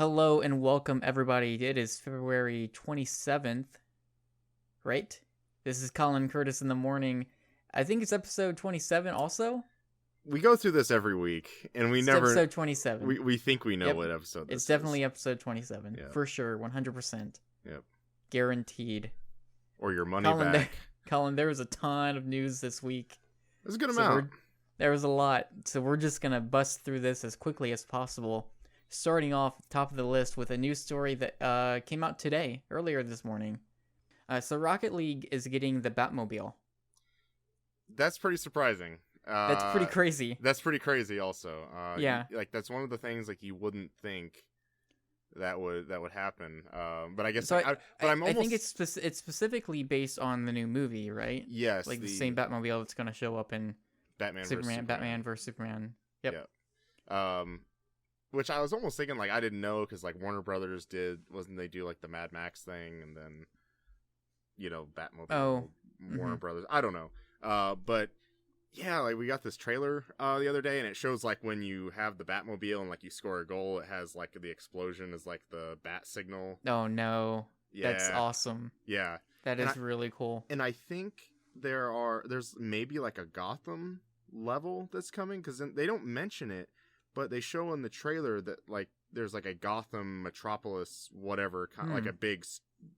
Hello and welcome, everybody. It is February 27th, right? This is Colin Curtis in the morning. I think it's episode 27 also. We go through this every week, and It's episode 27. We think we know Yep. what episode this It's definitely episode 27. Yep. For sure, 100%. Yep. Guaranteed. Or your money Colin, back. Colin, there was a ton of news this week. There's a good amount. There was a lot, so we're just going to bust through this as quickly as possible. Starting off top of the list with a news story that came out today, earlier this morning. So Rocket League is getting the Batmobile. That's pretty surprising. That's pretty crazy. That's pretty crazy also. Yeah. Like that's one of the things like you wouldn't think that would happen. But I guess So I think it's specifically based on the new movie, right? Yes. Like the same Batmobile that's going to show up in Batman vs Superman. Yep. Which I was almost thinking, like, I didn't know, because, like, Warner Brothers wasn't they do, like, the Mad Max thing, and then, Batmobile, Warner Brothers, I don't know. But, yeah, like, we got this trailer the other day, and it shows, like, when you have the Batmobile and, like, you score a goal, it has, like, the explosion is, like, the bat signal. Oh, no. Yeah. That's awesome. Yeah. That is really cool. And I think there's maybe, like, a Gotham level that's coming, because they don't mention it. But they show in the trailer that, like, there's, like, a Gotham metropolis, whatever, like a big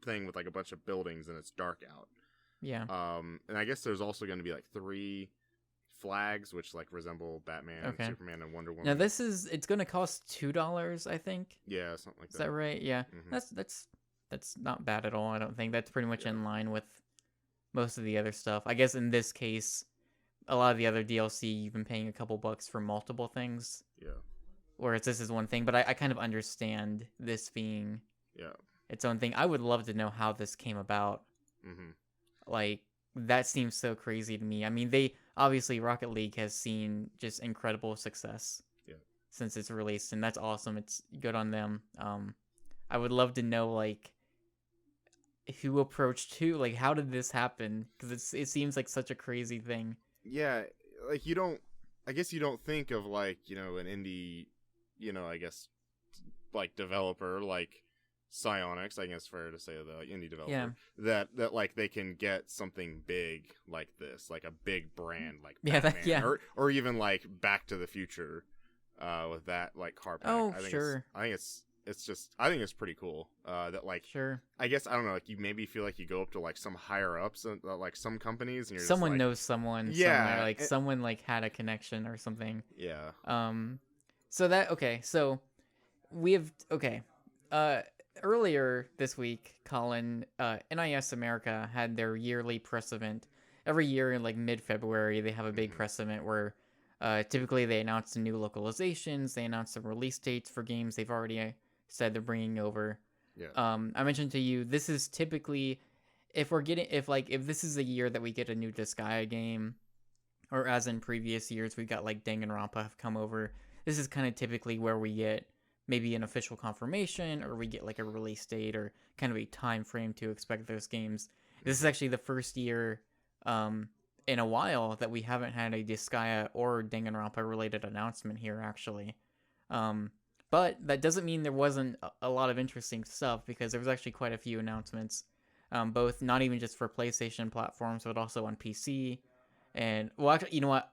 thing with, like, a bunch of buildings, and it's dark out. Yeah. And I guess there's also going to be, like, 3 flags, which, like, resemble Batman, Superman, and Wonder Woman. Now, it's going to cost $2, I think. Yeah, something like that. Is that right? Yeah. Mm-hmm. That's not bad at all, I don't think. That's pretty much in line with most of the other stuff. I guess in this case, a lot of the other DLC, you've been paying a couple bucks for multiple things. Yeah. Whereas this is one thing, but I kind of understand this being its own thing. I would love to know how this came about. Mm-hmm. Like, that seems so crazy to me. I mean, obviously Rocket League has seen just incredible success since its release, and that's awesome. It's good on them. I would love to know, like, who approached who. Like, how did this happen? Because it seems like such a crazy thing. Yeah, like, I guess you don't think of, like, an indie, I guess, like, developer, like Psyonix, I guess it's fair to say, the indie developer, that like, they can get something big like this, like a big brand, like Batman, or even, like, Back to the Future, with that, like, car pack. Oh, sure. I think it's pretty cool, that, like, sure. I guess, I don't know, like, you maybe feel like you go up to, like, some higher ups, like, some companies, and you're someone just, like, knows someone somewhere, like, someone, like, had a connection or something. Yeah. So we have, earlier this week, Collin, NIS America had their yearly press event. Every year in, like, mid-February, they have a big press event where typically they announce the new localizations, they announce the release dates for games they've already said they're bringing over. Yeah. I mentioned to you, this is typically, if this is a year that we get a new Disgaea game, or as in previous years, we've got, like, Danganronpa have come over, this is kind of typically where we get maybe an official confirmation, or we get, like, a release date, or kind of a time frame to expect those games. This is actually the first year in a while that we haven't had a Disgaea or Danganronpa related announcement here, actually. But that doesn't mean there wasn't a lot of interesting stuff, because there was actually quite a few announcements, both not even just for PlayStation platforms, but also on PC. And, well, actually, you know what?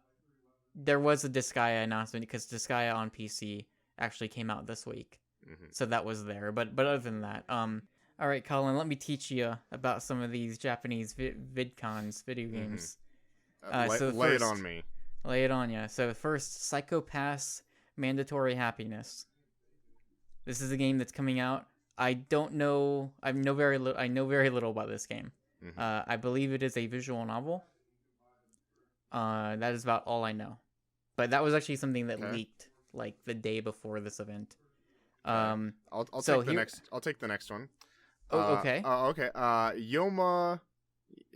There was a Disgaea announcement, because Disgaea on PC actually came out this week. Mm-hmm. So that was there. But other than that, all right, Colin, let me teach you about some of these Japanese VidCons, video games. Lay it on me. Lay it on you. So first, Psycho Pass Mandatory Happiness. This is a game that's coming out. I don't know. I know very little about this game. Mm-hmm. I believe it is a visual novel. That is about all I know. But that was actually something that leaked, like, the day before this event. I'll take the next one. Oh, okay. Okay.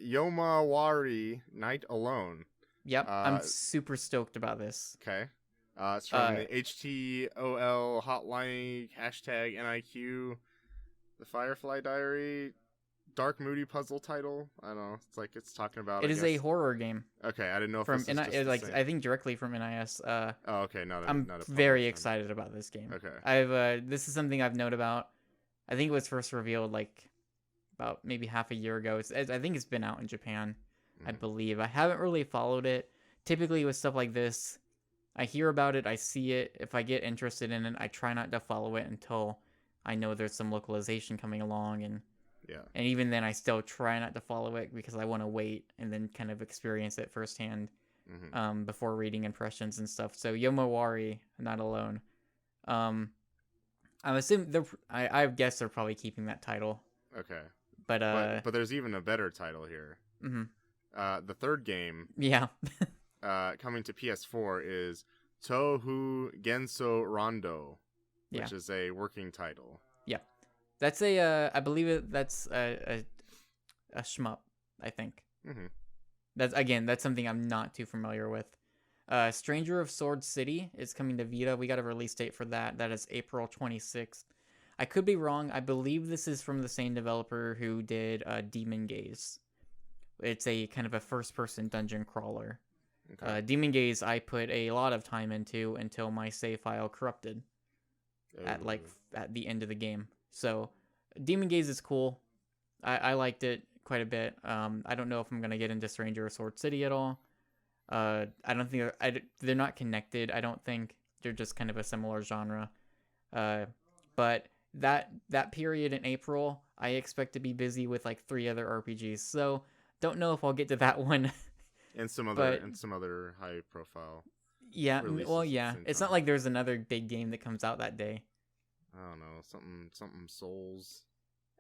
Yomawari Night Alone. Yep. I'm super stoked about this. Okay. It's from the HTOL hotline #NIQ, the Firefly Diary dark, moody puzzle title. I don't know. It's like it's talking about. It is a horror game. Okay, I didn't know if from this is just the same. I think directly from NIS. Oh, okay. I'm very excited about this game. Okay. This is something I've known about. I think it was first revealed like about maybe half a year ago. I think it's been out in Japan, I believe. I haven't really followed it. Typically with stuff like this, I hear about it, I see it. If I get interested in it, I try not to follow it until I know there's some localization coming along, and even then I still try not to follow it because I want to wait and then kind of experience it firsthand before reading impressions and stuff. So Yomawari, Not Alone. I'm assuming I guess they're probably keeping that title. Okay. But there's even a better title here. The third game. Yeah. Coming to PS4 is Touhou Genso Rondo, which is a working title. Yeah, that's I believe that's a shmup, I think. That's something I'm not too familiar with. Stranger of Sword City is coming to Vita. We got a release date for that. That is April 26th. I could be wrong. I believe this is from the same developer who did Demon Gaze. It's a kind of a first-person dungeon crawler. Okay. Demon Gaze I put a lot of time into until my save file corrupted at the end of the game. So Demon Gaze is cool. I liked it quite a bit. I don't know if I'm gonna get into Stranger of Sword City at all. I don't think they're not connected. I don't think they're just kind of a similar genre. But that period in April, I expect to be busy with like 3 other RPGs. So don't know if I'll get to that one. And some other high profile. Yeah, well, yeah. It's not like there's another big game that comes out that day. I don't know, something Souls.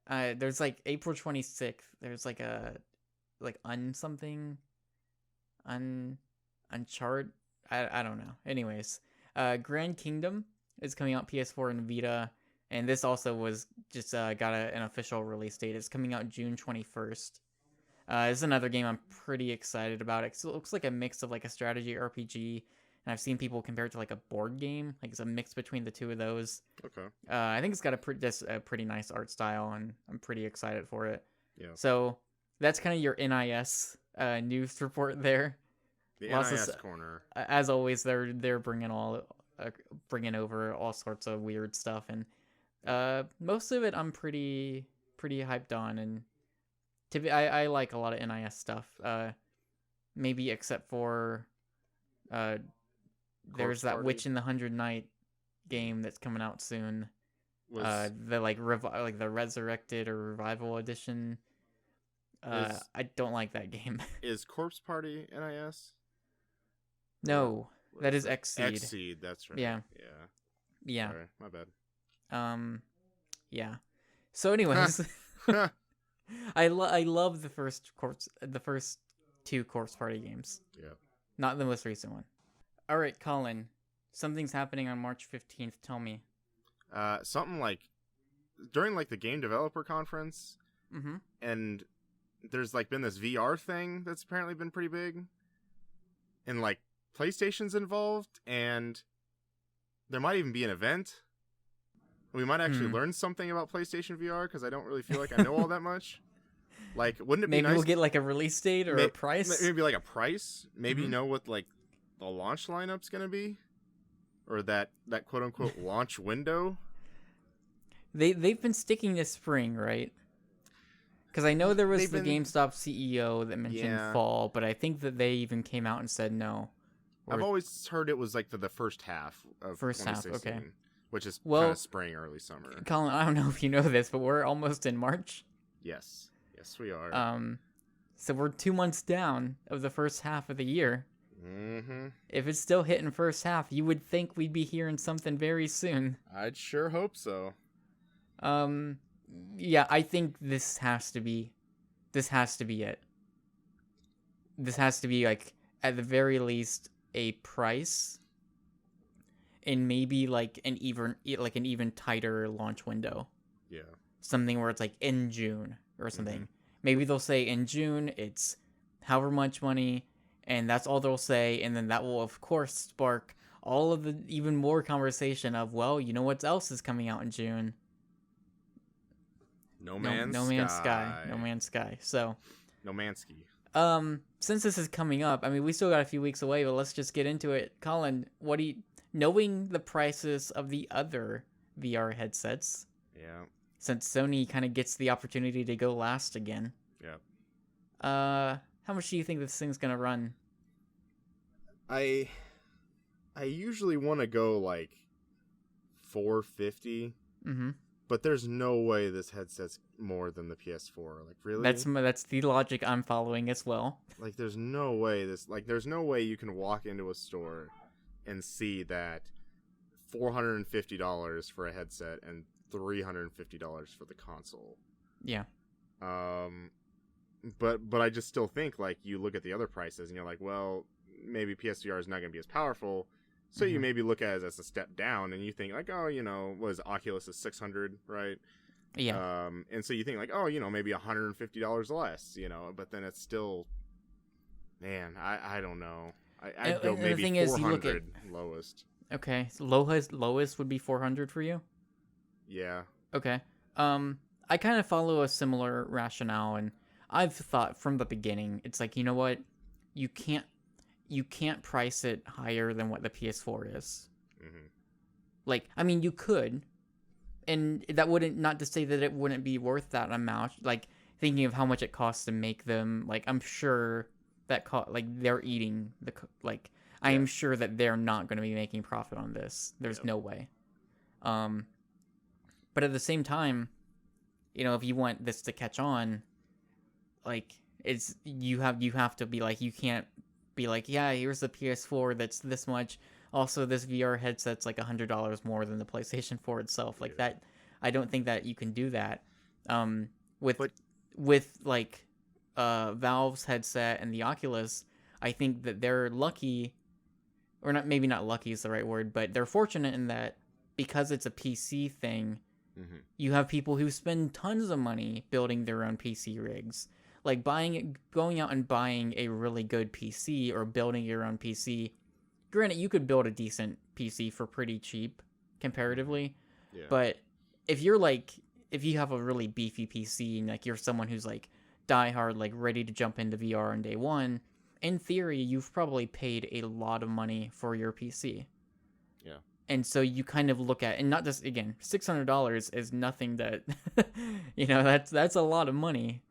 There's like April 26th. There's like Uncharted. I don't know. Anyways, Grand Kingdom is coming out PS4 and Vita, and this also was just got an official release date. It's coming out June 21st. This is another game I'm pretty excited about. It looks like a mix of like a strategy RPG, and I've seen people compare it to like a board game. Like it's a mix between the two of those. Okay. I think it's got a pretty nice art style, and I'm pretty excited for it. Yeah. So that's kind of your NIS news report there. The NIS corner. As always, they're bringing over all sorts of weird stuff, and most of it I'm pretty hyped on, and I like a lot of NIS stuff. Maybe except for there's that Party. Witch in the 100 Night game that's coming out soon. The the Resurrected or Revival Edition. I don't like that game. Is Corpse Party NIS? No, that is Xseed. Xseed, that's right. Yeah. Yeah. Sorry, my bad. Yeah. So, anyways, I love the first 2 Corpse Party games. Yeah. Not the most recent one. All right, Collin. Something's happening on March 15th. Tell me. Something like during like the game developer conference, and there's like been this VR thing that's apparently been pretty big, and like PlayStation's involved, and there might even be an event. We might actually learn something about PlayStation VR because I don't really feel like I know all that much. Like, wouldn't it be nice? Maybe we'll get like a release date or a price. Maybe like a price. Maybe know what like the launch lineup's gonna be, or that quote unquote launch window. They've been sticking to spring, right? Because I know there was the GameStop CEO that mentioned fall, but I think that they even came out and said no. I've always heard it was like the first half of 2016, okay. Which is kind of spring, early summer. Collin, I don't know if you know this, but we're almost in March. Yes, we are. So we're 2 months down of the first half of the year. Mm-hmm. If it's still hitting first half, you would think we'd be hearing something very soon. I'd sure hope so. Yeah, I think this has to be it. This has to be like at the very least a price, and maybe like an even tighter launch window. Yeah. Something where it's like in June or something. Maybe they'll say in June it's however much money, and that's all they'll say, and then that will of course spark all of the even more conversation of, well, you know what else is coming out in June? No Man's No Sky. Man's Sky. No Man's Sky. So, No Mansky. since this is coming up, I mean, we still got a few weeks away, but let's just get into it. Collin, knowing the prices of the other VR headsets, Yeah. since Sony kind of gets the opportunity to go last again. Yeah. How much do you think this thing's gonna run? I usually want to go like $450. Mm-hmm. But there's no way this headset's more than the PS4. Like, really? That's the logic I'm following as well. Like, there's no way there's no way you can walk into a store and see that $450 for a headset and $350 for the console. Yeah. But I just still think, like, you look at the other prices and you're like, well, maybe PSVR is not going to be as powerful. So you maybe look at it as a step down, and you think like, oh, was Oculus is $600, right? Yeah. And so you think like, oh, maybe $150 less, but then it's still, man, I don't know. I'd go maybe 400 lowest. Okay, so lowest would be 400 for you. Yeah. Okay. I kind of follow a similar rationale, and I've thought from the beginning, it's like, you know what, you can't price it higher than what the PS4 is. Mm-hmm. Like, I mean, you could, and that wouldn't, not to say that it wouldn't be worth that amount. Like, thinking of how much it costs to make them, like, I'm sure that they're eating I am sure that they're not going to be making profit on this. There's no way. But at the same time, if you want this to catch on, like, you have to be like, you can't be like, yeah, here's the PS4 that's this much. Also, this VR headset's like $100 more than the PlayStation 4 itself. Like that, I don't think that you can do that. With like Valve's headset and the Oculus, I think that they're lucky, or not. Maybe not lucky is the right word, but they're fortunate in that because it's a PC thing, you have people who spend tons of money building their own PC rigs. Like going out and buying a really good PC or building your own PC. Granted, you could build a decent PC for pretty cheap comparatively. Yeah. But if you have a really beefy PC and like you're someone who's like diehard, like ready to jump into VR on day one, in theory, you've probably paid a lot of money for your PC. Yeah. And so you kind of look at, and not just, again, $600 is nothing that, that's a lot of money.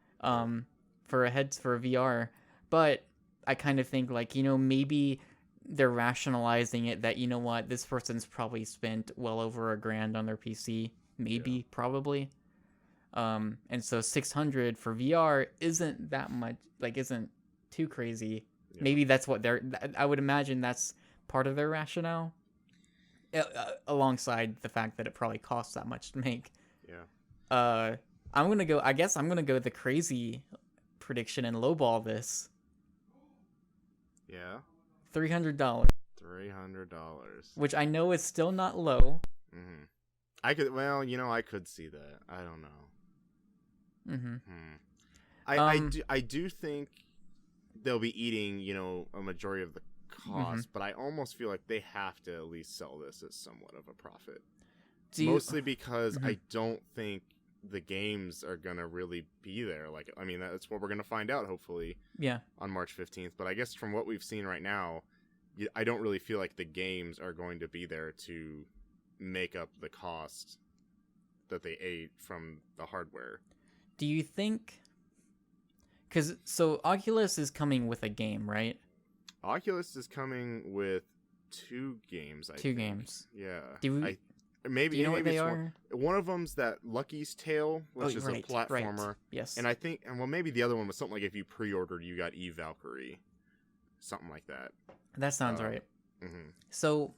For a VR, but I kind of think like, maybe they're rationalizing it that, this person's probably spent well over $1,000 on their PC, maybe, probably. And so 600 for VR isn't that much, like, isn't too crazy. Yeah. Maybe that's what I would imagine that's part of their rationale, alongside the fact that it probably costs that much to make. Yeah. I'm gonna go the crazy prediction and lowball this. Yeah. $300. Which I know is still not low. Mm-hmm. I could see that. I don't know. Mm-hmm. I do think they'll be eating, a majority of the cost, but I almost feel like they have to at least sell this as somewhat of a profit. Mostly because I don't think the games are gonna really be there. Like, I mean, that's what we're gonna find out, hopefully. Yeah. On March 15th. But I guess from what we've seen right now, I don't really feel like the games are going to be there to make up the cost that they ate from the hardware. Do you think? So Oculus is coming with a game, right? Oculus is coming with 2 games. I think. 2 games. Yeah. Maybe, do you know what they are? One of them's that Lucky's Tale, which is a platformer. Right. Yes. And I think, maybe the other one was something like if you pre-ordered, you got Valkyrie. Something like that. That sounds right. Mm-hmm. So,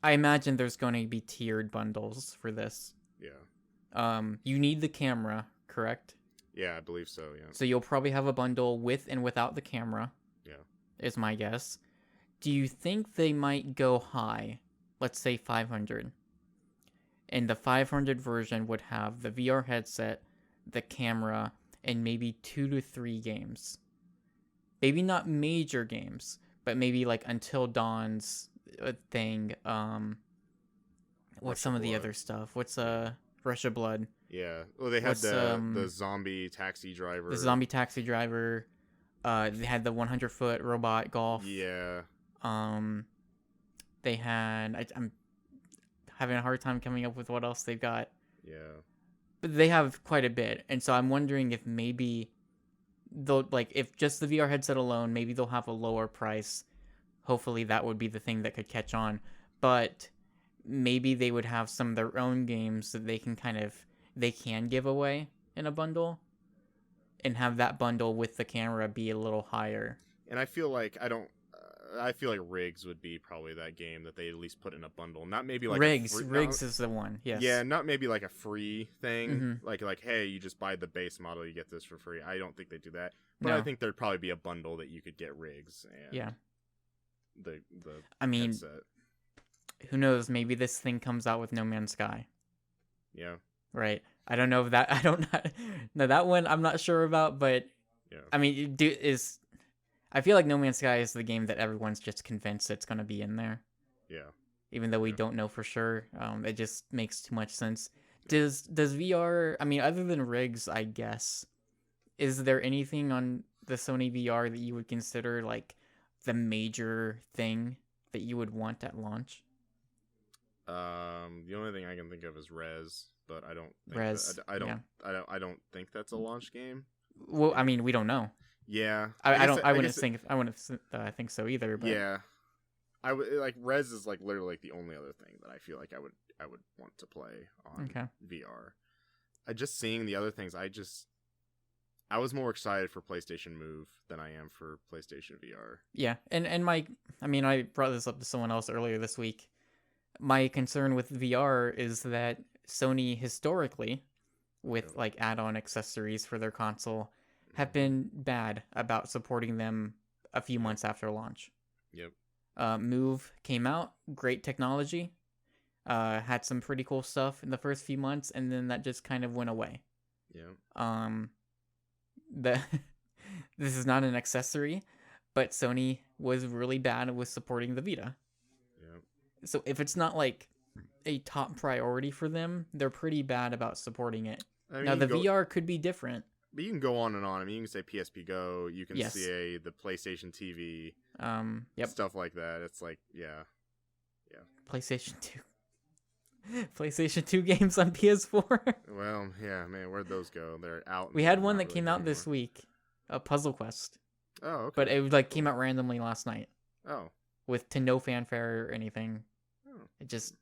I imagine there's going to be tiered bundles for this. Yeah. You need the camera, correct? Yeah, I believe so, yeah. So you'll probably have a bundle with and without the camera. Yeah. Is my guess. Do you think they might go high? Let's say 500. And the 500 version would have the VR headset, the camera, and maybe 2 to 3 games. Maybe not major games, but maybe like Until Dawn's thing. What's some of the other stuff? What's Rush of Blood? Yeah. Well, they had What's the zombie taxi driver. the zombie taxi driver. They had the 100-foot robot golf. Yeah. They had. I'm having a hard time coming up with what else they've got. Yeah. But they have quite a bit, and so I'm wondering if maybe they'll if just the VR headset alone, maybe they'll have a lower price. Hopefully, that would be the thing that could catch on. But maybe they would have some of their own games that they can give away in a bundle, and have that bundle with the camera be a little higher. And I feel like I feel like Riggs would be probably that game that they at least put in a bundle. Not maybe like Riggs is the one. Yes. Yeah, not maybe like a free thing. Mm-hmm. Like hey, you just buy the base model, you get this for free. I don't think they do that. But No. I think there'd probably be a bundle that you could get Riggs and the headset. Who knows? Maybe this thing comes out with No Man's Sky. Yeah. Right. I don't know if that. I don't know that one. I'm not sure about, but yeah. I mean, I feel like No Man's Sky is the game that everyone's just convinced it's going to be in there. Yeah. Even though we don't know for sure, it just makes too much sense. Does VR? I mean, other than Riggs, I guess, is there anything on the Sony VR that you would consider like the major thing that you would want at launch? The only thing I can think of is Rez, but I don't think Rez. I don't think that's a launch game. Well, I mean, we don't know. Yeah, I wouldn't think so either. But yeah, I would like Rez is like literally like the only other thing that I feel like I would want to play on VR. I just seeing the other things. I was more excited for PlayStation Move than I am for PlayStation VR. Yeah, and I brought this up to someone else earlier this week. My concern with VR is that Sony historically, with like add-on accessories for their console, have been bad about supporting them a few months after launch. Yep. Move came out, great technology, had some pretty cool stuff in the first few months, and then that just kind of went away. Yeah. This is not an accessory, but Sony was really bad with supporting the Vita. So if it's not like a top priority for them, they're pretty bad about supporting it. I mean, now the VR could be different. But you can go on and on. I mean, you can say PSP Go, you can say the PlayStation TV, stuff like that. It's like, yeah. PlayStation 2. PlayStation 2 games on PS4. Well, yeah, man, where'd those go? They're out. We had one that came out this week, a Puzzle Quest. Oh, okay. But it came out randomly last night. Oh. To no fanfare or anything. It just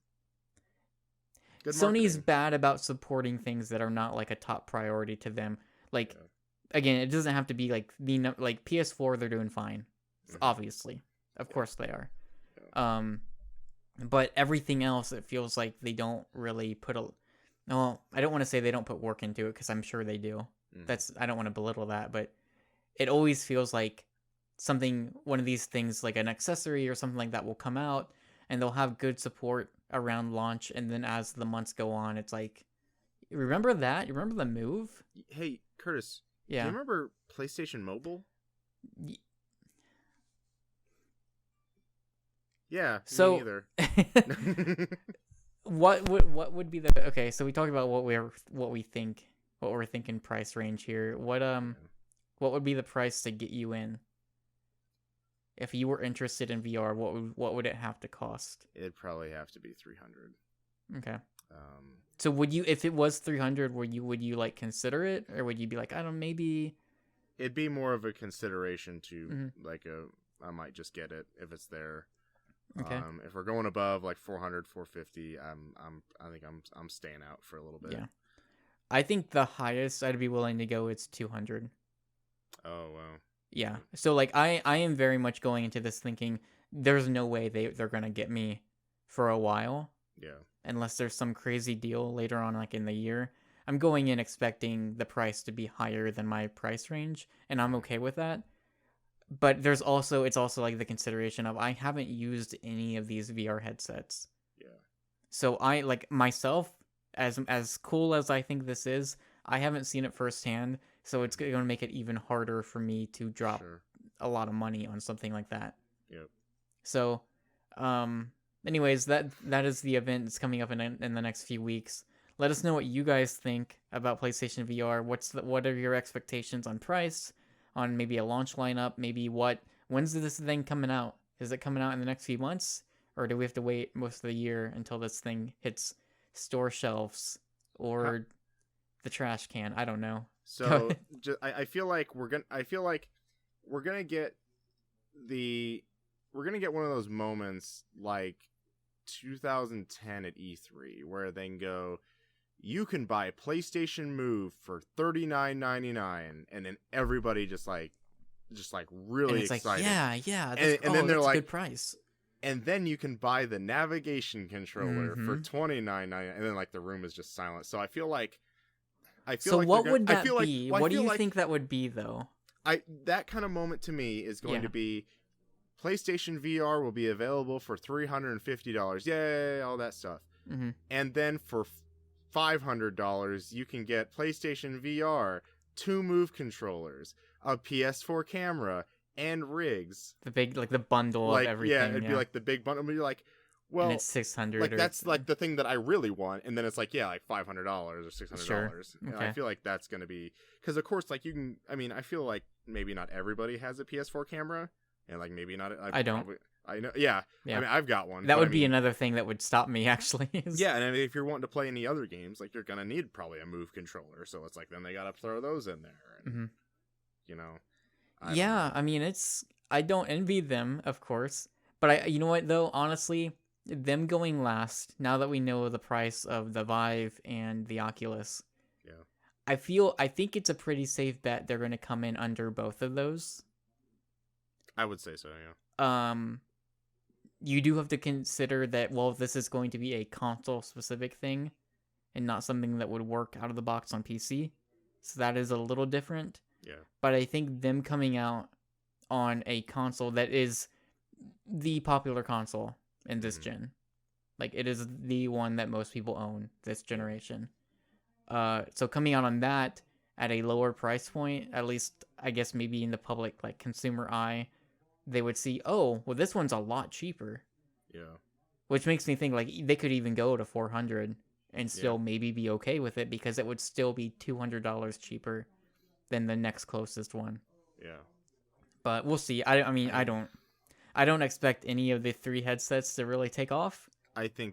Good Sony's bad about supporting things that are not like a top priority to them. Like again, it doesn't have to be like like PS4. They're doing fine, obviously. Of course they are. But everything else, it feels like they don't really put I don't want to say they don't put work into it because I'm sure they do. I don't want to belittle that, but it always feels like one of these things, like an accessory or something like that, will come out. And they'll have good support around launch, and then as the months go on, it's like, remember that? You remember the Move? Hey, Curtis. Yeah. Do you remember PlayStation Mobile? Yeah. So, me neither. what would be the okay? So we talked about what we're thinking price range here. What would be the price to get you in? If you were interested in VR, what would it have to cost? It'd probably have to be $300. Okay. So would you, if it was $300, would you like consider it, or would you be like, I don't know, maybe? It'd be more of a consideration to I might just get it if it's there. Okay. If we're going above like 400, 450, I think I'm staying out for a little bit. Yeah. I think the highest I'd be willing to go is 200. Oh wow. Yeah. So like I am very much going into this thinking there's no way they're gonna get me for a while. Yeah. Unless there's some crazy deal later on, like in the year. I'm going in expecting the price to be higher than my price range, and I'm okay with that. But it's also like the consideration of I haven't used any of these VR headsets. Yeah. So I like myself, as cool as I think this is, I haven't seen it firsthand. So it's going to make it even harder for me to drop a lot of money on something like that. Yep. So, anyways, that is the event that's coming up in the next few weeks. let us know what you guys think about PlayStation VR. What are your expectations on price, on maybe a launch lineup, maybe when's this thing coming out? Is it coming out in the next few months, or do we have to wait most of the year until this thing hits store shelves or the trash can? I don't know. So I feel like we're gonna get one of those moments like 2010 at E3 where they can go, you can buy a PlayStation Move for $39.99, and then everybody just really excited. Like, yeah, and then they're that's like, a good price. And then you can buy the navigation controller for $29.99, and then like the room is just silent. So I feel like what would that be? What do you think that would be though? That kind of moment to me is going to be PlayStation VR will be available for $350. Yay, all that stuff. Mm-hmm. And then for $500, you can get PlayStation VR, 2 Move controllers, a PS4 camera, and rigs. The big, like the bundle of everything. Yeah, it'd be like the big bundle. But you're like, well, and it's $600. Like that's like the thing that I really want, and then it's like, yeah, like $500 or $600. Sure. Okay. I feel like that's gonna be because, of course, like you can. I mean, I feel like maybe not everybody has a PS4 camera, and like maybe not. I don't. I know. Yeah. I mean, I've got one. That would be another thing that would stop me, actually. Yeah, and if you're wanting to play any other games, like you're gonna need probably a Move controller. So it's like then they gotta throw those in there. And, you know. I mean, I don't envy them, of course, but you know what though, honestly, them going last, now that we know the price of the Vive and the Oculus, I think it's a pretty safe bet they're going to come in under both of those. I would say so, yeah. You do have to consider that, well, this is going to be a console-specific thing and not something that would work out of the box on PC, so that is a little different. Yeah. But I think them coming out on a console that is the popular console in this gen, like it is the one that most people own this generation. So coming out on that at a lower price point, at least I guess maybe in the public like consumer eye, they would see, oh, well, this one's a lot cheaper. Yeah. Which makes me think like they could even go to $400 and still maybe be okay with it because it would still be $200 cheaper than the next closest one. Yeah. But we'll see. I mean, I don't expect any of the 3 headsets to really take off. I feel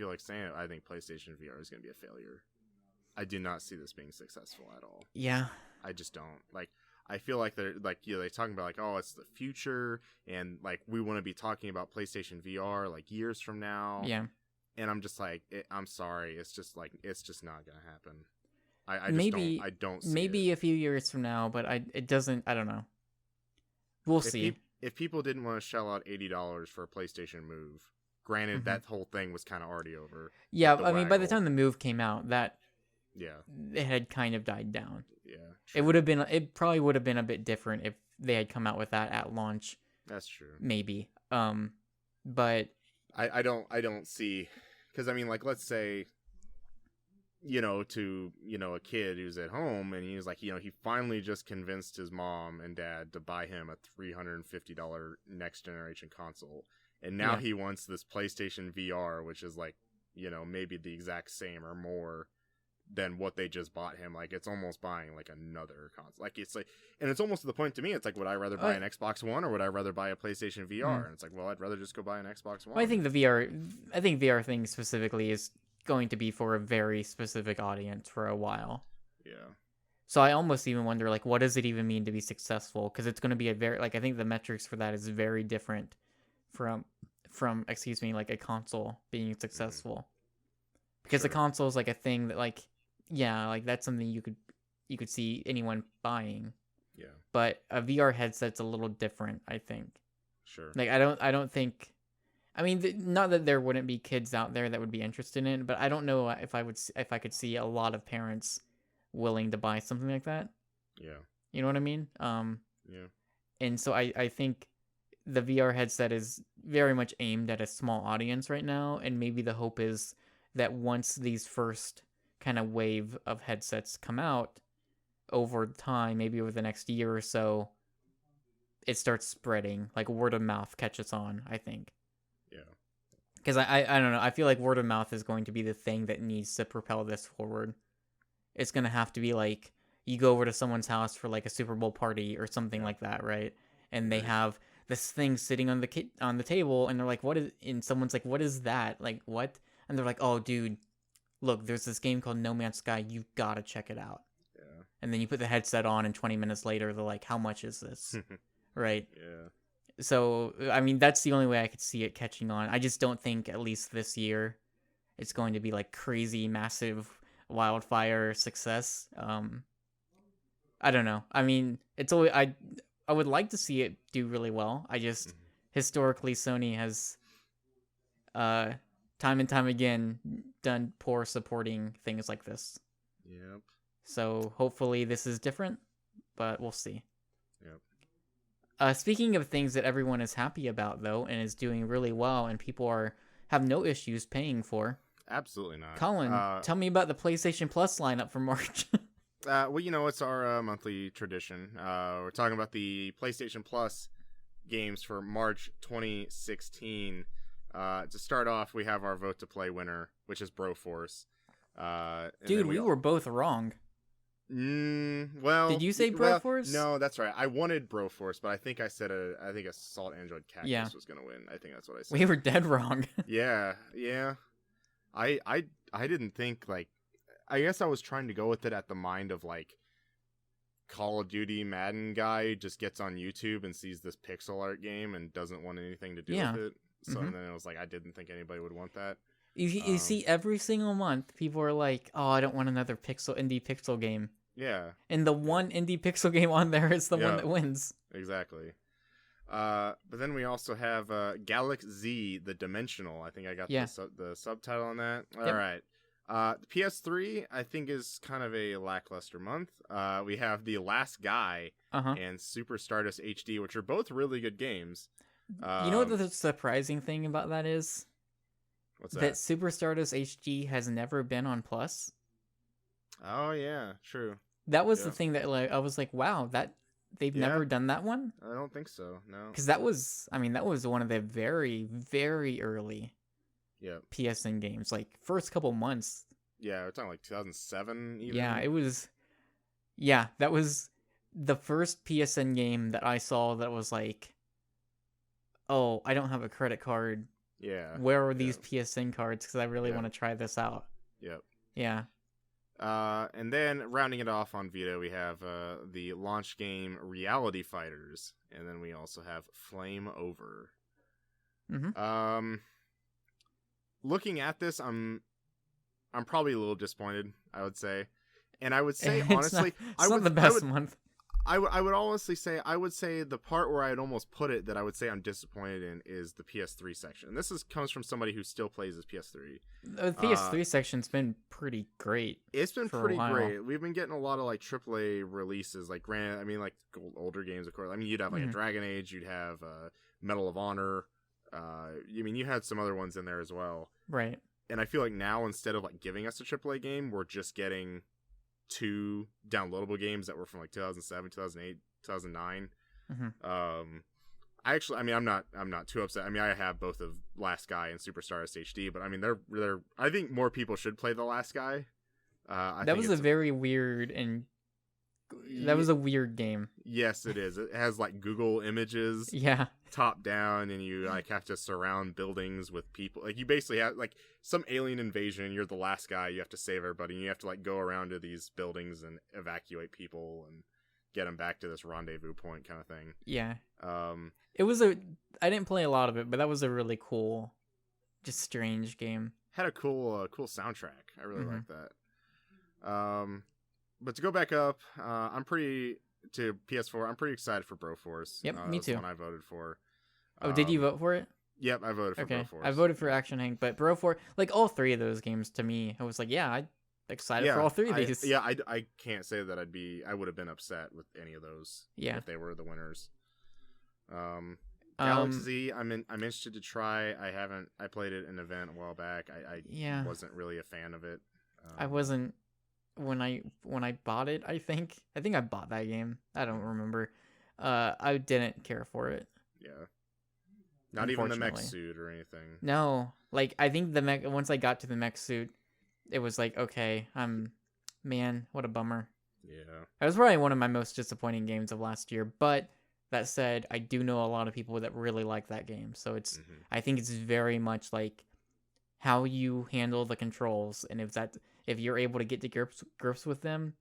like saying it. I think PlayStation VR is going to be a failure. I do not see this being successful at all. Yeah. I just don't. Like, I feel like they're talking about like, oh, it's the future, and like we want to be talking about PlayStation VR like years from now. Yeah. And I'm just like, I'm sorry, it's just not gonna happen. I don't see maybe it. A few years from now, but I don't know. We'll see. If people didn't want to shell out $80 for a PlayStation Move, granted that whole thing was kind of already over. Yeah, I mean, by the time the Move came out, it had kind of died down. Yeah, true. It probably would have been a bit different if they had come out with that at launch. That's true. Maybe. But I don't see, because I mean, like, let's say, to a kid who's at home and he's like, he finally just convinced his mom and dad to buy him a $350 next generation console, and now he wants this PlayStation VR, which is like, maybe the exact same or more than what they just bought him. Like, it's almost buying like another console. Like, it's like, and it's almost to the point to me, it's like, would I rather buy an Xbox One or would I rather buy a PlayStation VR? And it's like, well, I'd rather just go buy an Xbox One. Well, I think VR thing specifically is going to be for a very specific audience for a while. Yeah. So I almost even wonder, like, what does it even mean to be successful? Because it's going to be I think the metrics for that is very different from like a console being successful. Because the console is like a thing that like, like that's something you could see anyone buying. Yeah. But a VR headset's a little different, I think. Sure. Like I don't think. I mean, not that there wouldn't be kids out there that would be interested in it, but I don't know if I could see a lot of parents willing to buy something like that. Yeah. You know what I mean? Yeah. And so I think the VR headset is very much aimed at a small audience right now, and maybe the hope is that once these first kind of wave of headsets come out over time, maybe over the next year or so, it starts spreading, like word of mouth catches on, I think. Yeah. Because I don't know. I feel like word of mouth is going to be the thing that needs to propel this forward. It's going to have to be like you go over to someone's house for like a Super Bowl party or something like that, right? And they have this thing sitting on the table, and they're like, "What is?" And someone's like, "What is that? Like what?" And they're like, "Oh, dude, look, there's this game called No Man's Sky. You gotta check it out." Yeah. And then you put the headset on, and 20 minutes later, they're like, "How much is this?" Right? Yeah. So, I mean, that's the only way I could see it catching on. I just don't think, at least this year, it's going to be like crazy, massive wildfire success. I don't know. I mean, it's always I would like to see it do really well. I just historically Sony has time and time again done poor supporting things like this. Yep. So hopefully this is different, but we'll see. Yep. Speaking of things that everyone is happy about though, and is doing really well, and people have no issues paying for. Absolutely not. Collin, tell me about the PlayStation Plus lineup for March. Well, it's our monthly tradition. We're talking about the PlayStation Plus games for March 2016. To start off, we have our vote to play winner, which is Broforce. Dude, we were both wrong. Well, did you say Broforce? No, that's right. I wanted Broforce, but I think I said Assault Android Cactus was gonna win. I think that's what I said. We were dead wrong. Yeah. I didn't think like. I guess I was trying to go with it at the mind of like Call of Duty Madden guy who just gets on YouTube and sees this pixel art game and doesn't want anything to do with it. So and then it was like I didn't think anybody would want that. You see, every single month, people are like, "Oh, I don't want another indie pixel game." Yeah. And the one indie pixel game on there is the one that wins. Exactly. But then we also have Galak-Z, the Dimensional. I think I got the subtitle on that. All right. The PS3, I think, is kind of a lackluster month. We have The Last Guy and Super Stardust HD, which are both really good games. You know what the surprising thing about that is? What's that? That Super Stardust HD has never been on Plus. Oh, yeah, true. That was the thing that I was like, wow, that they've never done that one? I don't think so, no. Because that was one of the very, very early PSN games, like first couple months. Yeah, we're talking like 2007 even. Yeah, it was. Yeah, that was the first PSN game that I saw that was like, oh, I don't have a credit card. Yeah. Where are these PSN cards? Because I really want to try this out. Yep. Yeah. And then rounding it off on Vita, we have the launch game Reality Fighters, and then we also have Flame Over. Looking at this, I'm probably a little disappointed, I would say. And I would say, honestly... It's not the best month. I would honestly say, the part where I'd almost put it that I would say I'm disappointed in is the PS3 section. And this comes from somebody who still plays his PS3. The PS3 section's been pretty great. It's been pretty great. We've been getting a lot of like AAA releases, like like older games, of course. I mean, you'd have like a Dragon Age, you'd have Medal of Honor. You had some other ones in there as well. Right. And I feel like now, instead of like giving us a AAA game, we're just getting 2 downloadable games that were from like 2007, 2008, 2009. I'm not too upset. I mean, I have both of Last Guy and Super Stardust HD, but I mean, they're I think more people should play The Last Guy. That was a very weird and that was a weird game. Yes, it is. It has like Google Images, top down, and you like have to surround buildings with people. Like you basically have like some alien invasion. You're the last guy. You have to save everybody. And you have to like go around to these buildings and evacuate people and get them back to this rendezvous point, kind of thing. Yeah. It was I didn't play a lot of it, but that was a really cool, just strange game. Had a cool soundtrack. I really like that. But to go back up, to PS4. I'm pretty excited for Broforce. Yep, me too. That's the one I voted for. Oh, did you vote for it? Yep, I voted for Broforce. I voted for Action Hank, but Broforce, like all 3 of those games to me, I was like, yeah, I'm excited for all 3 of these. I can't say that I would have been upset with any of those. Yeah. If they were the winners. Galak-Z, I'm interested to try. I played it in an event a while back. I wasn't really a fan of it. I wasn't when I bought it. I think I bought that game. I don't remember. I didn't care for it. Yeah. Not even the mech unfortunately. suit or anything. No, like I think the mech. Once I got to the mech suit, it was like, okay, man, what a bummer. Yeah. That was probably one of my most disappointing games of last year. But that said, I do know a lot of people that really like that game. So I think it's very much like how you handle the controls, and if you're able to get to grips with them,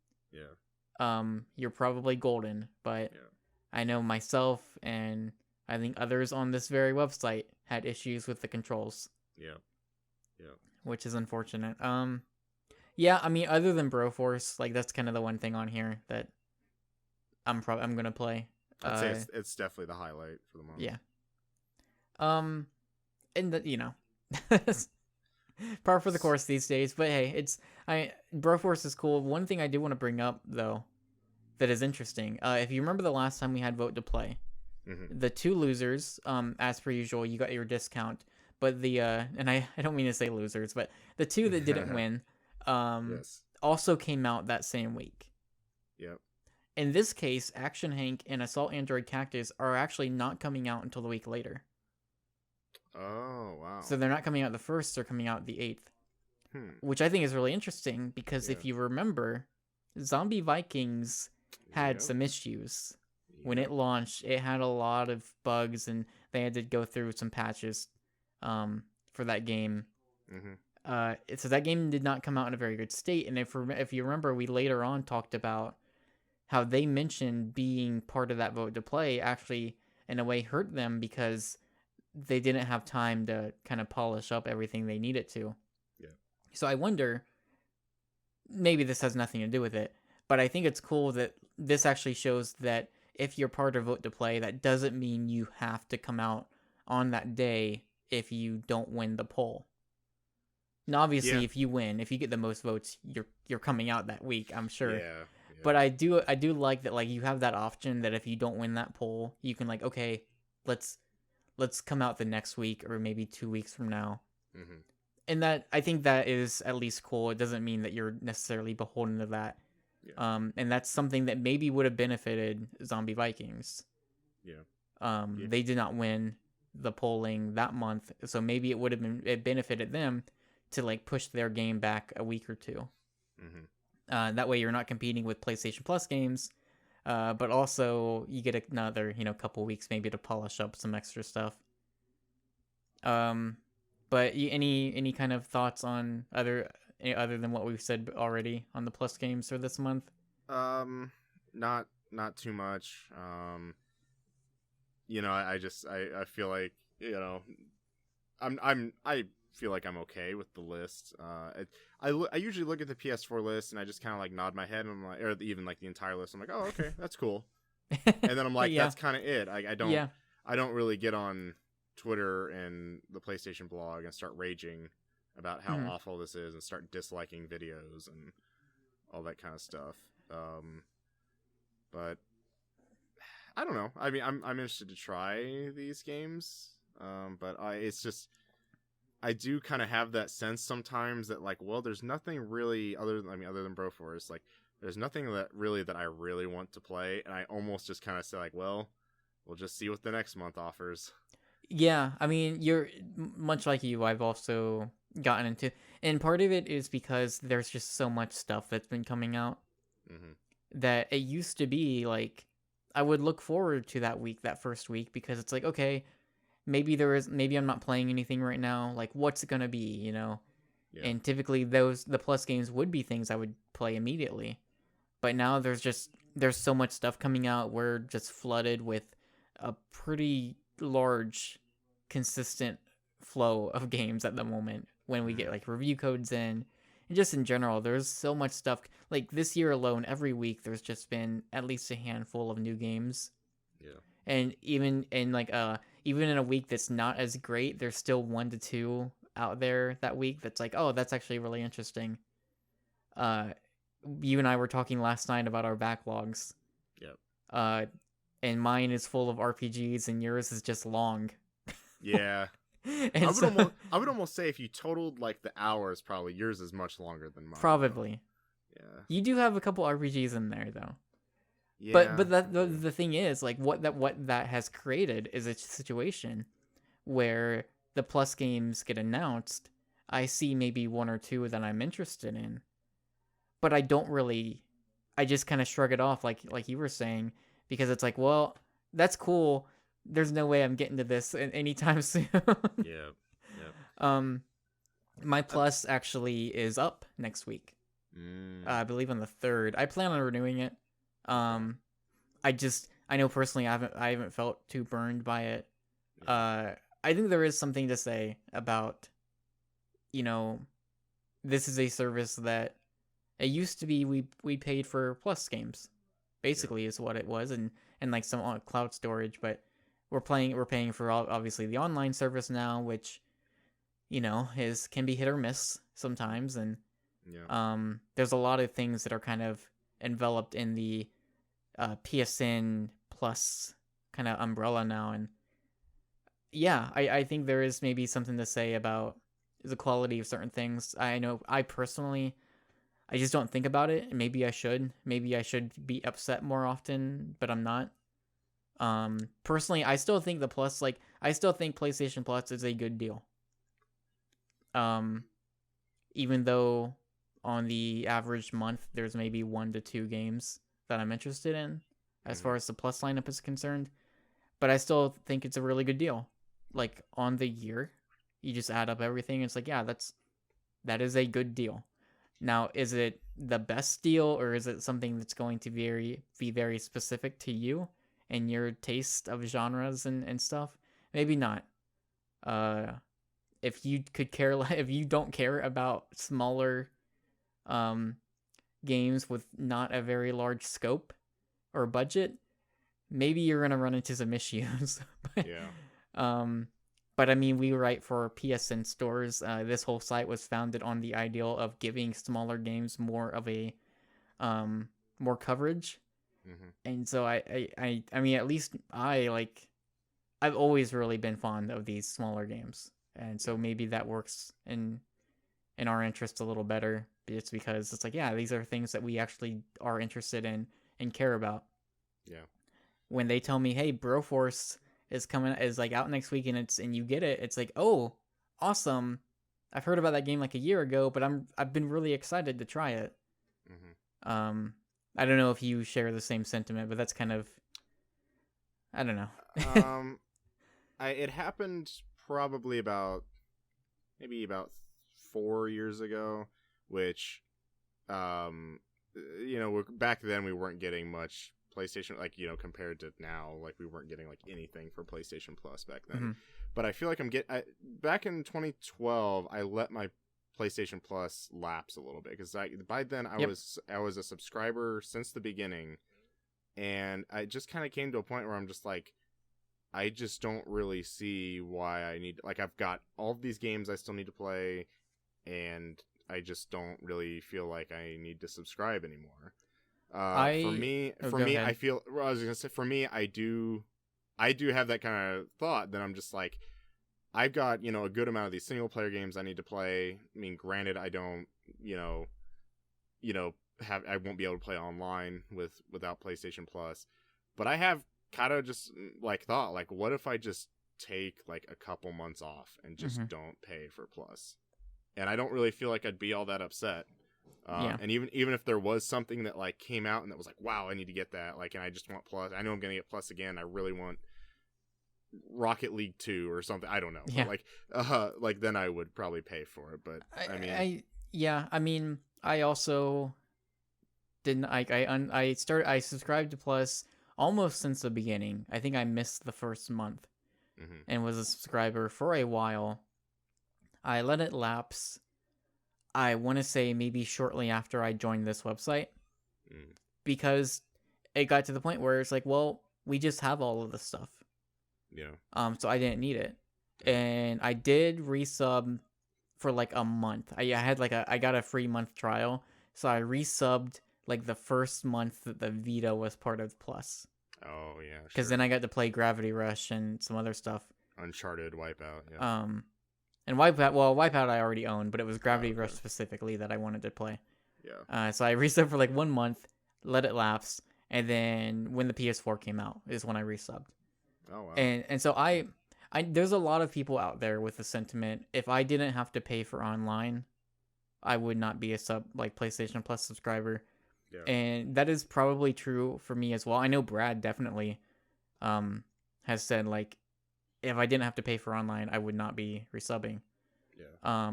you're probably golden. But I know myself and I think others on this very website had issues with the controls. Yeah. Which is unfortunate. Yeah, I mean, other than Broforce, like that's kind of the one thing on here that I'm gonna play. I'd say it's definitely the highlight for the month. Yeah. And par for the course these days. But hey, Broforce is cool. One thing I do want to bring up though, that is interesting. If you remember the last time we had Vote to Play, the two losers, as per usual, you got your discount. But and I don't mean to say losers, but the two that didn't win, also came out that same week. Yep. In this case, Action Hank and Assault Android Cactus are actually not coming out until the week later. Oh, wow. So they're not coming out the 1st, they're coming out the 8th. Which I think is really interesting because if you remember, Zombie Vikings had some issues. When it launched, it had a lot of bugs and they had to go through some patches for that game. So that game did not come out in a very good state. And if you remember, we later on talked about how they mentioned being part of that Vote to Play actually, in a way, hurt them because they didn't have time to kind of polish up everything they needed to. Yeah. So I wonder, maybe this has nothing to do with it, but I think it's cool that this actually shows that if you're part of Vote to Play, that doesn't mean you have to come out on that day if you don't win the poll. Now, obviously, if you win, if you get the most votes, you're coming out that week, I'm sure. Yeah. But I do like that, like, you have that option that if you don't win that poll, you can like, okay, let's come out the next week or maybe 2 weeks from now. And that, I think that is at least cool. It doesn't mean that you're necessarily beholden to that. And that's something that maybe would have benefited Zombie Vikings. They did not win the polling that month, so maybe it benefited them to like push their game back a week or two. That way you're not competing with PlayStation Plus games, but also you get another couple weeks maybe to polish up some extra stuff. But any kind of thoughts on other than what we've said already on the Plus games for this month? Not too much. I feel like I feel like I'm okay with the list. I usually look at the PS4 list and I just kind of like nod my head and I'm like, or even like the entire list. I'm like, oh, okay, that's cool. And then I'm like, that's kind of it. I don't really get on Twitter and the PlayStation blog and start raging about how awful this is and start disliking videos and all that kind of stuff. But I don't know. I mean, I'm interested to try these games. But I do kind of have that sense sometimes that like, well, there's nothing really other than Broforce, like there's nothing that I really want to play, and I almost just kind of say like, well, we'll just see what the next month offers. Yeah, I mean, you're much like you. I've also gotten into, and part of it is because there's just so much stuff that's been coming out that it used to be like I would look forward to that first week, because it's like, okay, maybe I'm not playing anything right now. Like, what's it gonna be, Yeah. And typically the Plus games would be things I would play immediately. But now there's so much stuff coming out. We're just flooded with a pretty large, consistent flow of games at the moment when we get like review codes in. And just in general, there's so much stuff. Like this year alone, every week there's just been at least a handful of new games. Yeah. And even in a week that's not as great, there's still 1 to 2 out there that week that's like, oh, that's actually really interesting. You and I were talking last night about our backlogs. Yep. And mine is full of RPGs and yours is just long. Yeah. I would almost say if you totaled like the hours, probably yours is much longer than mine. Probably. Yeah. You do have a couple RPGs in there though. Yeah. But the thing is, like what that has created is a situation where the Plus games get announced, I see maybe one or two that I'm interested in, but I don't really. I just kind of shrug it off, like you were saying, because it's like, well, that's cool. There's no way I'm getting to this anytime soon. Yeah. My Plus actually is up next week. I believe on the 3rd. I plan on renewing it. I know personally I haven't felt too burned by it. I think there is something to say about, this is a service that it used to be we paid for Plus games, basically is what it was, and like some cloud storage, but we're paying for obviously the online service now, which can be hit or miss sometimes, and there's a lot of things that are kind of enveloped in the PSN Plus kind of umbrella now, and I think there is maybe something to say about the quality of certain things. I know I personally, I just don't think about it. Maybe I should be upset more often, but I'm not. Personally, I still think the Plus, I still think PlayStation Plus is a good deal. Even though on the average month there's maybe 1 to 2 games that I'm interested in as far as the Plus lineup is concerned, but I still think it's a really good deal. Like on the year, you just add up everything, it's like, that is a good deal. Now, is it the best deal, or is it something that's going to be very specific to you and your taste of genres and stuff? Maybe not. If you don't care about smaller games with not a very large scope or budget, maybe you're gonna run into some issues. But I mean, we write for PSNStores. This whole site was founded on the ideal of giving smaller games more of a more coverage. And so I mean, at least I've always really been fond of these smaller games, and so maybe that works in our interest a little better. It's because it's like, these are things that we actually are interested in and care about. When they tell me, hey, Broforce is like out next week and you get it, it's like, oh, awesome. I've heard about that game like a year ago, but I've been really excited to try it. I don't know if you share the same sentiment, but that's kind of, I don't know. It happened probably about 4 years ago, which, back then we weren't getting much PlayStation, compared to now, we weren't getting anything for PlayStation Plus back then. But I feel like back in 2012, I let my PlayStation Plus lapse a little bit, because by then I was a subscriber since the beginning, and I just kind of came to a point where I'm just like, I just don't really see why I need, I've got all of these games I still need to play, and I just don't really feel like I need to subscribe anymore. For me, I feel, I was gonna say, for me, I do have that kind of thought that I'm just like, I've got, a good amount of these single player games I need to play. I mean, granted, I don't, I won't be able to play online without PlayStation Plus, but I have kind of just thought, what if I just take a couple months off and just don't pay for Plus? And I don't really feel like I'd be all that upset. And even if there was something that came out and that was wow, I need to get that, and I just want Plus, I know I'm gonna get Plus again, I really want Rocket League 2 or something, I don't know, but then I would probably pay for it. But I mean, I also didn't, I subscribed to Plus almost since the beginning. I think I missed the first month and was a subscriber for a while. I let it lapse, I want to say maybe shortly after I joined this website, because it got to the point where it's like, well, we just have all of this stuff. So I didn't need it. And I did resub for a month. I had I got a free month trial. So I resubbed the first month that the Vita was part of Plus. Oh yeah. Because then I got to play Gravity Rush and some other stuff. Uncharted, Wipeout. Yeah. And Wipeout I already owned, but it was Gravity Rush specifically that I wanted to play. Yeah. So I resubbed for 1 month, let it lapse, and then when the PS4 came out is when I resubbed. Oh wow. And so I there's a lot of people out there with the sentiment, if I didn't have to pay for online, I would not be a PlayStation Plus subscriber. Yeah. And that is probably true for me as well. I know Brad definitely has said, like, if I didn't have to pay for online, I would not be resubbing. Yeah.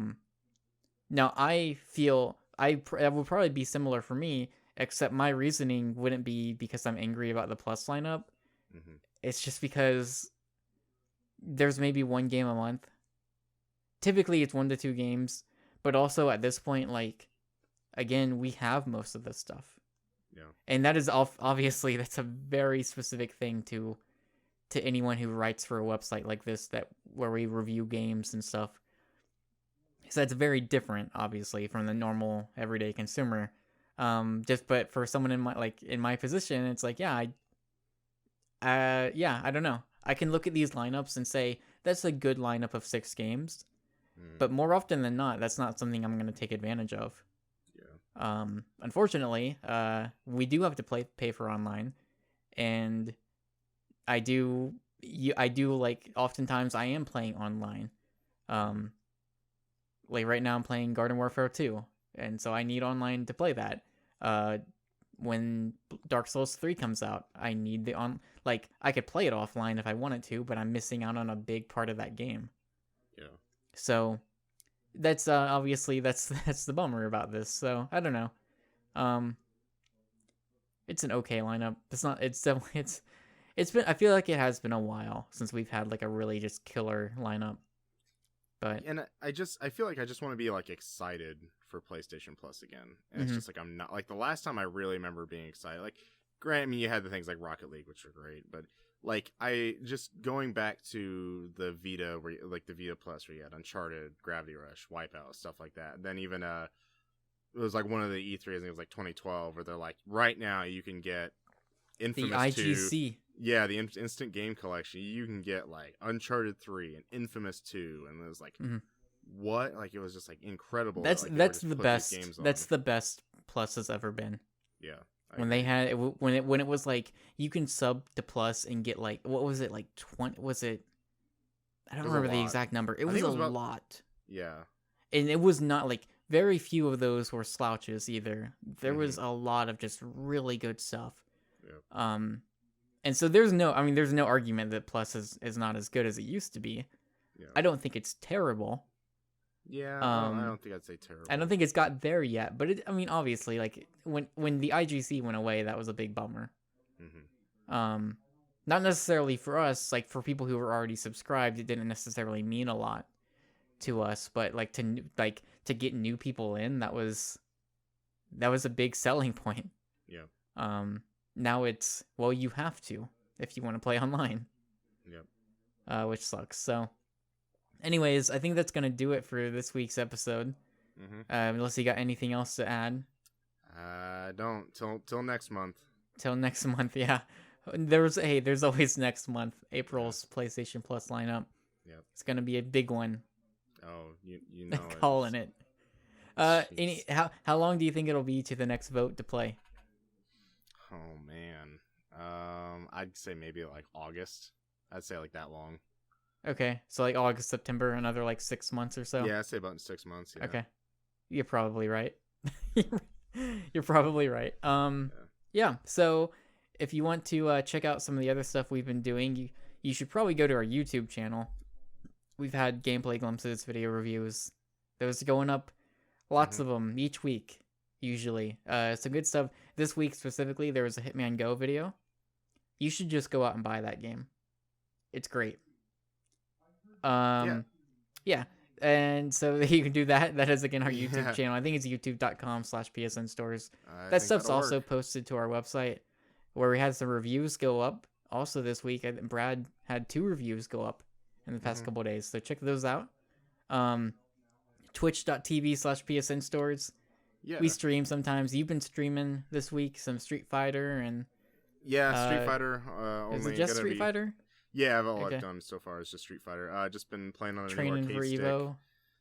Now I feel that would probably be similar for me, except my reasoning wouldn't be because I'm angry about the Plus lineup. Mm-hmm. It's just because there's maybe one game a month. Typically, it's 1 to 2 games, but also at this point, like, again, we have most of this stuff. Yeah. And that is obviously that's a very specific thing to anyone who writes for a website like this where we review games and stuff. So that's very different, obviously, from the normal everyday consumer. But for someone in my position, it's like, yeah, I don't know. I can look at these lineups and say that's a good lineup of 6 games, but more often than not, that's not something I'm going to take advantage of. Yeah. Unfortunately, we do have to pay for online, and I do like oftentimes I am playing online. Like right now I'm playing Garden Warfare 2, and so I need online to play that. When Dark Souls 3 comes out, I need I could play it offline if I wanted to, but I'm missing out on a big part of that game. Yeah. So that's obviously that's the bummer about this. So I don't know. It's an okay lineup. It's been, I feel like it has been a while since we've had like a really just killer lineup. But I feel like I just want to be like excited for PlayStation Plus again. And it's just like I'm not, like, the last time I really remember being excited, like, granted, I mean, you had the things like Rocket League, which are great, but like I just going back to the Vita, like the Vita Plus, where you had Uncharted, Gravity Rush, Wipeout, stuff like that. And then even it was like one of the E3s, I think it was like 2012, where they're like, right now you can get Infamous the IGC. 2. Yeah, the instant game collection. You can get like Uncharted 3 and Infamous 2, and it was like, what? Like, it was just like incredible. That's the best. That's the the best Plus has ever been. Yeah. When they had when it was like you can sub to Plus and get like, what was it, like 20? Was it? I don't remember the exact number. It was a lot. Yeah. And it was not like very few of those were slouches either. There was a lot of just really good stuff. Yep. And so there's no argument that Plus is not as good as it used to be. Yeah. I don't think it's terrible. Yeah, I don't think I'd say terrible. I don't think it's got there yet, but obviously, like when the IGC went away, that was a big bummer. Mm-hmm. Not necessarily for us, like for people who were already subscribed, it didn't necessarily mean a lot to us, but like to get new people in, that was a big selling point. Yeah. Now it's, well, you have to if you want to play online. Yep. Which sucks. So, anyways, I think that's gonna do it for this week's episode. Unless you got anything else to add. Don't till next month. Till next month, yeah. There's always next month. April's PlayStation Plus lineup. Yep. It's gonna be a big one. Oh, you know it. Calling it. How long do you think it'll be to the next vote to play? Oh man. I'd say maybe like August. I'd say like that long. Okay, so like August, September, another like 6 months or so. Yeah, I'd say about 6 months. Yeah. Okay, you're probably right. You're probably right. Yeah. So if you want to check out some of the other stuff we've been doing, you should probably go to our YouTube channel. We've had gameplay glimpses, video reviews. Those going up, lots of them each week. Usually, some good stuff. This week specifically, there was a Hitman Go video. You should just go out and buy that game. It's great. Yeah. And so you can do that. That is, again, our YouTube channel. I think it's youtube.com/PSNstores. That stuff's also posted to our website, where we had some reviews go up. Also this week, I think Brad had 2 reviews go up in the past couple of days. So check those out. Twitch.tv/PSNstores. Yeah. We stream sometimes. You've been streaming this week some Street Fighter and... Yeah, Street Fighter. Is it just Street Fighter? Yeah, all I've done so far is just Street Fighter. Just been playing on a training new for arcade Evo. Stick.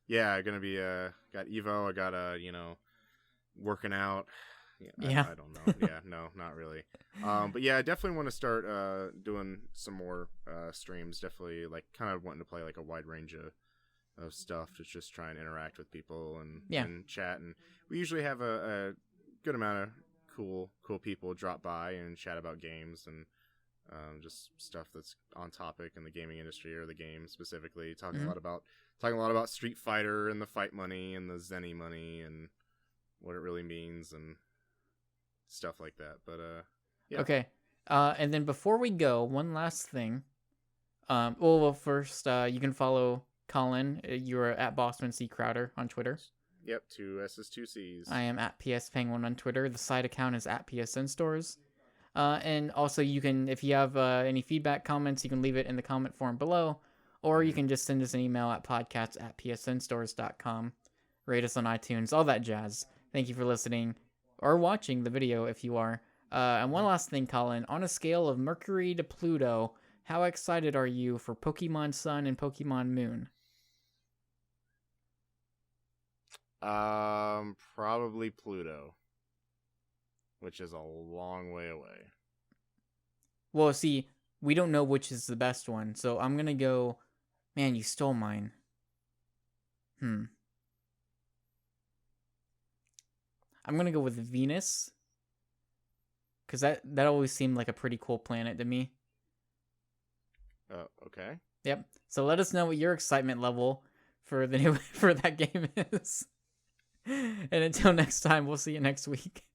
Yeah, gonna be got Evo. I got working out. Yeah. I don't know. Yeah, no, not really. But yeah, I definitely want to start doing some more streams. Definitely, like, kind of wanting to play like a wide range of stuff to just try and interact with people and chat. And we usually have a good amount of cool people drop by and chat about games and just stuff that's on topic in the gaming industry or the game specifically. Talking a lot about Street Fighter and the fight money and the Zenny money and what it really means and stuff like that. But yeah. Okay. And then before we go, one last thing. Well, first, you can follow Collin. You're at Bossman C. Crowder on Twitter. Yep, 2 S's, 2 C's. I am at PS Penguin on Twitter. The side account is at PSNStores. And also, you can, if you have any feedback, comments, you can leave it in the comment form below, or you can just send us an email at podcasts@psnstores.com. Rate us on iTunes, all that jazz. Thank you for listening or watching the video if you are. And one last thing, Collin. On a scale of Mercury to Pluto, how excited are you for Pokemon Sun and Pokemon Moon? Probably Pluto, which is a long way away. Well, see, we don't know which is the best one, so I'm gonna go. Man, you stole mine. I'm gonna go with Venus, because that always seemed like a pretty cool planet to me. Okay. Yep. So let us know what your excitement level for the new for that game is. And until next time, we'll see you next week.